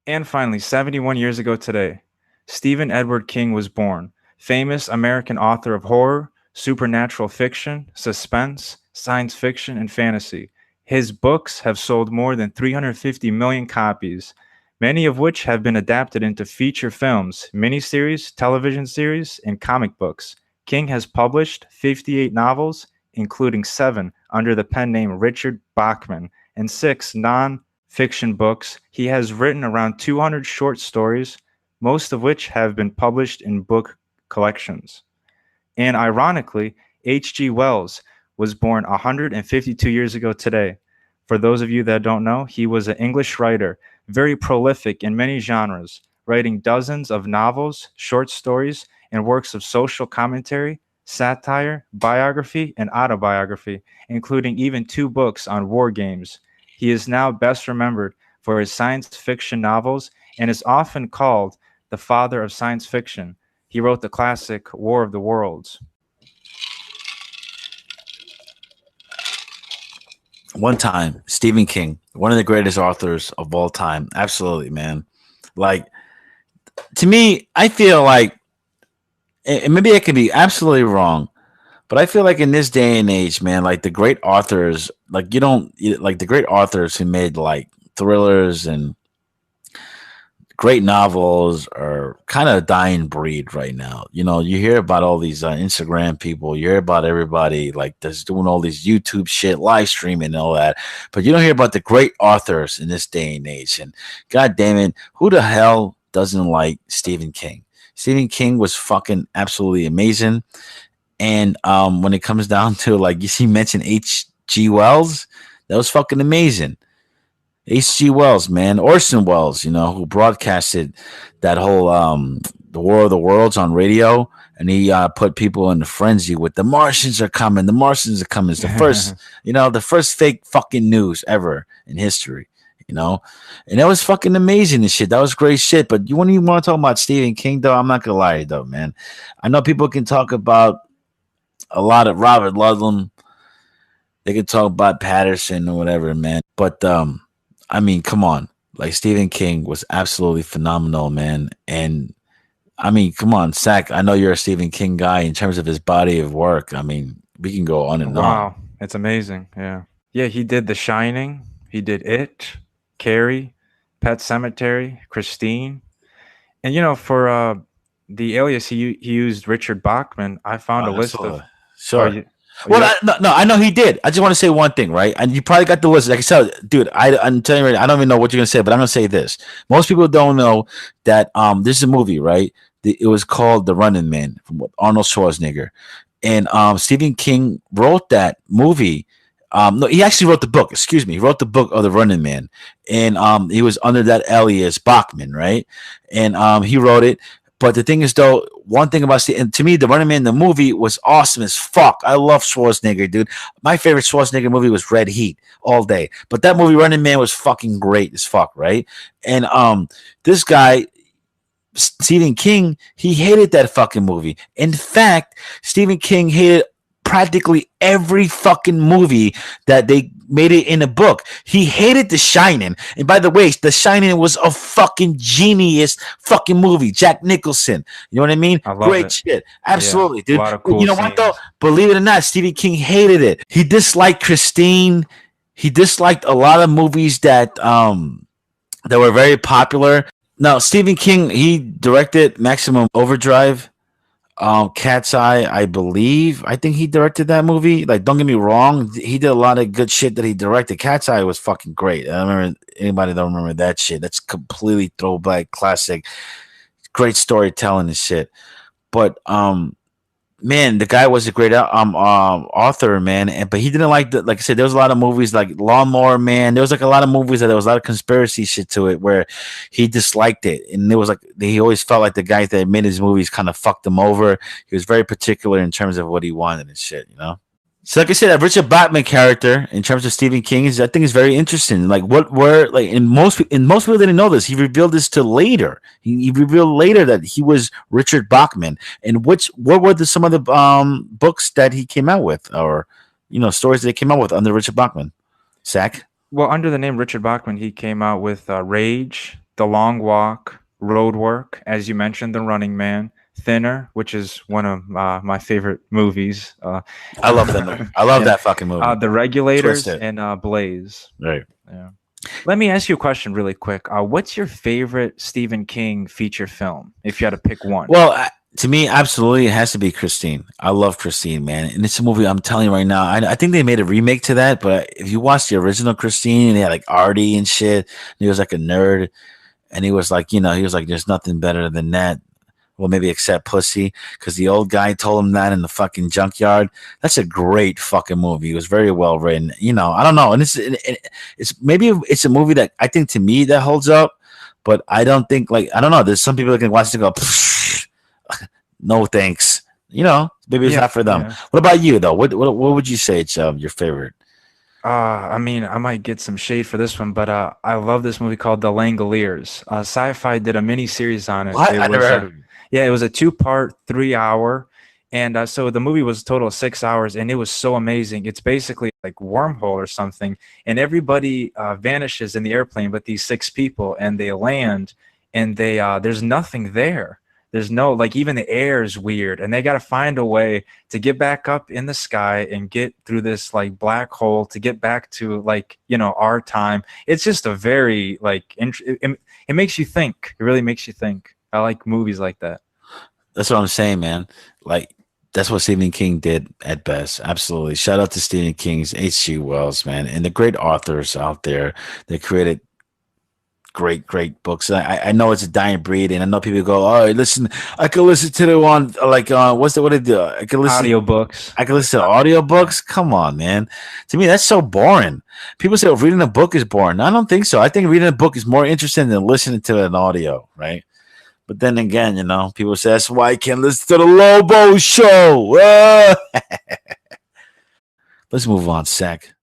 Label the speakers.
Speaker 1: And finally, 71 years ago today, Stephen Edward King was born, famous American author of horror, supernatural fiction, suspense, science fiction, and fantasy. His books have sold more than 350 million copies, many of which have been adapted into feature films, miniseries, television series, and comic books. King has published 58 novels, including 7 under the pen name Richard Bachman, and 6 non-fiction books. He has written around 200 short stories, most of which have been published in book collections. And ironically, H.G. Wells was born 152 years ago today. For those of you that don't know, he was an English writer, very prolific in many genres, writing dozens of novels, short stories, and works of social commentary, satire, biography, and autobiography, including even 2 books on war games. He is now best remembered for his science fiction novels and is often called the father of science fiction. He wrote the classic War of the Worlds.
Speaker 2: One time, Stephen King, one of the greatest authors of all time. Absolutely, man. Like, to me, I feel like, and maybe I could be absolutely wrong, but I feel like in this day and age, man, like the great authors, like like the great authors who made like thrillers and great novels are kind of a dying breed right now. You hear about all these Instagram people, you hear about everybody like that's doing all these YouTube shit, live streaming and all that, but you don't hear about the great authors in this day and age. And god damn it, who the hell doesn't like Stephen King? Stephen King was fucking absolutely amazing. And when it comes down to, like, you see mentioned H.G. Wells, that was fucking amazing. H.G. Wells, man, Orson Welles, who broadcasted that whole the War of the Worlds on radio, and he put people in a frenzy with the Martians are coming, the Martians are coming. It's the first fake fucking news ever in history, and that was fucking amazing and shit. That was great shit. But when you want to talk about Stephen King, though, I'm not gonna lie, though, man. I know people can talk about a lot of Robert Ludlum. They can talk about Patterson or whatever, man. But I mean, come on. Like, Stephen King was absolutely phenomenal, man. And I mean, come on, Zach. I know you're a Stephen King guy in terms of his body of work. I mean, we can go on and on.
Speaker 1: Wow, it's amazing. Yeah. Yeah, he did The Shining, he did It, Carrie, Pet Cemetery, Christine. And for the alias he used Richard Bachman, I found a list of.
Speaker 2: Absolutely.
Speaker 1: Oh,
Speaker 2: Sure.
Speaker 1: you
Speaker 2: Well,
Speaker 1: have.
Speaker 2: no, I know he did. I just want to say one thing, right? And you probably got the list. Like I said, dude, I'm telling you right now, I don't even know what you're gonna say, but I'm gonna say this. Most people don't know that this is a movie, right? It was called The Running Man from Arnold Schwarzenegger, and Stephen King wrote that movie. No, he actually wrote the book. Excuse me, he wrote the book of The Running Man, and he was under that alias Bachman, right? And he wrote it. But the thing is, though, one thing about and to me, The Running Man, the movie was awesome as fuck. I love Schwarzenegger, dude. My favorite Schwarzenegger movie was Red Heat all day. But that movie, Running Man, was fucking great as fuck, right? And this guy, Stephen King, he hated that fucking movie. In fact, Stephen King hated practically every fucking movie that they made it in a book. He hated The Shining. And by the way, The Shining was a fucking genius fucking movie. Jack Nicholson. You know what I mean?
Speaker 1: I love
Speaker 2: Great
Speaker 1: it.
Speaker 2: shit.
Speaker 1: Yeah,
Speaker 2: Absolutely,
Speaker 1: a
Speaker 2: dude.
Speaker 1: lot of
Speaker 2: You
Speaker 1: cool
Speaker 2: know what, though?
Speaker 1: scenes.
Speaker 2: Believe it or not, Stephen King hated it. He disliked Christine. He disliked a lot of movies that were very popular. Now, Stephen King, he directed Maximum Overdrive, Cat's Eye, I believe. I think he directed that movie. Like, don't get me wrong, he did a lot of good shit that he directed. Cat's Eye was fucking great. I don't remember anybody don't remember that shit. That's completely throwback classic. Great storytelling and shit. But man, the guy was a great author, man. But he didn't like like I said, there was a lot of movies like Lawnmower Man. There was like a lot of movies that there was a lot of conspiracy shit to it where he disliked it, and it was like he always felt like the guys that made his movies kind of fucked him over. He was very particular in terms of what he wanted and shit. So, like I said, that Richard Bachman character in terms of Stephen King I think is very interesting. Like, what were like in most people didn't know this. He revealed this to later. He revealed later that he was Richard Bachman. And what were some of the books that he came out with, or stories that he came out with under Richard Bachman? Zach.
Speaker 1: Well, under the name Richard Bachman, he came out with Rage, The Long Walk, Road Work, as you mentioned, The Running Man, Thinner, which is one of my favorite movies.
Speaker 2: I love that. I love
Speaker 1: Yeah,
Speaker 2: that fucking movie.
Speaker 1: The Regulators
Speaker 2: Twisted.
Speaker 1: and Blaze.
Speaker 2: Right.
Speaker 1: Yeah. Let me ask you a question really quick. What's your favorite Stephen King feature film, if you had to pick one?
Speaker 2: Well, to me, absolutely, it has to be Christine. I love Christine, man, and it's a movie. I'm telling you right now. I think they made a remake to that, but if you watch the original Christine, and they had like Artie and shit, and he was like a nerd, and he was like, he was like, "There's nothing better than that." Well, maybe except pussy, because the old guy told him that in the fucking junkyard. That's a great fucking movie. It was very well written. I don't know, and it's maybe it's a movie that I think to me that holds up, but I don't think like I don't know. There's some people that can watch it and go, no thanks. Maybe it's
Speaker 1: Yeah,
Speaker 2: not for them.
Speaker 1: yeah.
Speaker 2: What about you though? What would you say it's your favorite?
Speaker 1: I mean, I might get some shade for this one, but I love this movie called The Langoliers. Sci-Fi did a mini series on it.
Speaker 2: What?
Speaker 1: It
Speaker 2: I never
Speaker 1: was
Speaker 2: heard of it.
Speaker 1: yeah, it was a two-part, 3 hour, and so the movie was a total of 6 hours, and it was so amazing. It's basically like wormhole or something, and everybody vanishes in the airplane, but these six people, and they land, and they there's nothing there. There's no like even the air is weird, and they got to find a way to get back up in the sky and get through this like black hole to get back to like our time. It's just a very like it makes you think. It really makes you think. I like movies like that.
Speaker 2: That's what I'm saying, man. Like that's what Stephen King did at best. Absolutely. Shout out to Stephen King's H.G. Wells, man, and the great authors out there that created great books. I know it's a dying breed, and I know people go, "Oh, listen, I could listen to the one like what's the what it do? I could listen."
Speaker 1: Audiobooks.
Speaker 2: I can listen to
Speaker 1: Yeah.
Speaker 2: audiobooks. Come on, man. To me, that's so boring. People say, oh, reading a book is boring. I don't think so. I think reading a book is more interesting than listening to an audio, right? But then again, people say that's why I can't listen to the Lobo show. Let's move on, Sack.